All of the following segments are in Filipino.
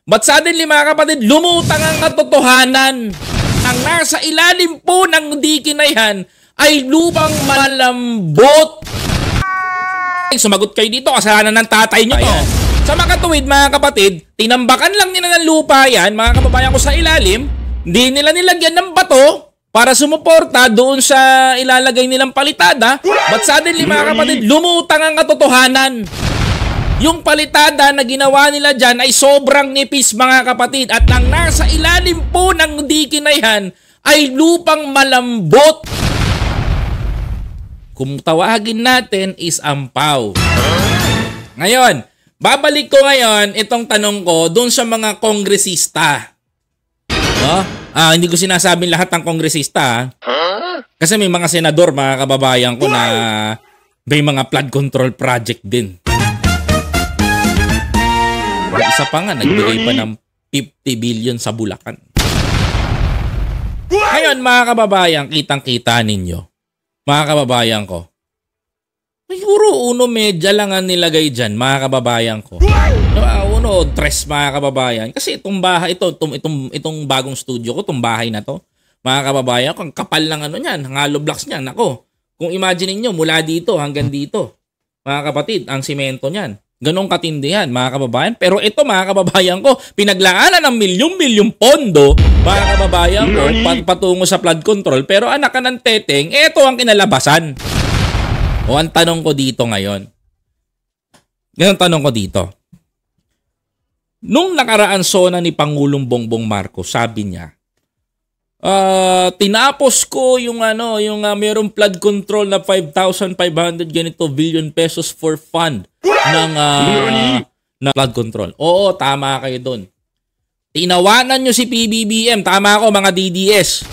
But suddenly mga kapatid, lumutang ang katotohanan. Ang nasa ilalim po ng dike na yan ay lupang malambot. Sumagot kayo dito, kasalanan ng tatay nyo to. Sa makatuwid mga kapatid, tinambakan lang nila ng lupa yan, mga kababayan ko sa ilalim. Hindi nila nilagyan ng bato para sumuporta doon sa ilalagay nilang palitada. But suddenly mga kapatid, lumutang ang katotohanan. Yung palitada na ginawa nila dyan ay sobrang nipis mga kapatid. At ang nasa ilalim po ng dike na yan ay lupang malambot. Kung tawagin natin is ampaw. Ngayon, babalik ko ngayon itong tanong ko doon sa mga kongresista. No? Hindi ko sinasabing lahat ng kongresista. Kasi may mga senador, mga kababayan ko, na may mga flood control project din. Isa pa nga, nagbigay pa ng 50 billion sa Bulacan. Ngayon, mga kababayan, kitang-kita ninyo. Mga kababayan ko. Siguro uno medya lang ang nilagay dyan, mga kababayan ko. Uno, dress mga kababayan. Kasi itong bahay, itong bagong studio ko, itong bahay na to, mga kababayan ko, ang kapal ng ano niyan, ang hollow blocks niyan. Ako, kung imagine niyo mula dito hanggang dito, mga kapatid, ang simento niyan. Ganong katindi yan, mga kababayan. Pero ito, mga kababayan ko, pinaglaanan ng milyong-milyong pondo, mga kababayan ko, patungo sa flood control. Pero anak ka ng teteng, ito ang kinalabasan. O, ang tanong ko dito ngayon. Ganun tanong ko dito. Nung nakaraan sona ni Pangulong Bongbong Marcos, sabi niya, tinapos ko yung mayroong flood control na 5,500 ganito billion pesos for fund ng flood control. Oo, tama kayo doon. Tinawanan nyo si PBBM. Tama ako, mga DDS.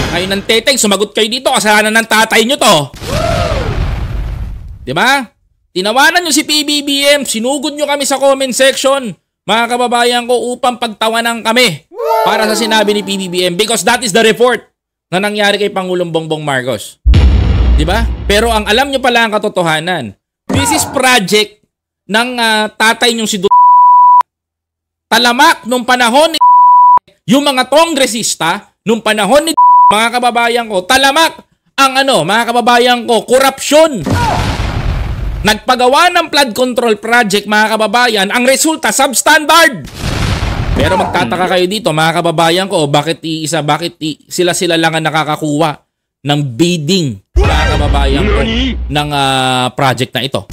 Kayo ng teteng, sumagot kayo dito. Kasalanan ng tatay nyo to. Diba? Tinawanan nyo si PBBM. Sinugod nyo kami sa comment section, mga kababayan ko, upang pagtawanan kami para sa sinabi ni PBBM. Because that is the report na nangyari kay Pangulong Bongbong Marcos. Diba? Pero ang alam nyo pala ang katotohanan. This is project ng tatay nyong si Talamak nung panahon ni yung mga kongresista nung panahon ni mga kababayan ko, talamak ang mga kababayan ko, korupsyon. Nagpagawa ng flood control project, mga kababayan, ang resulta substandard. Pero magtataka kayo dito, mga kababayan ko, bakit sila lang ang nakakakuha ng bidding, mga kababayan ko, ng project na ito.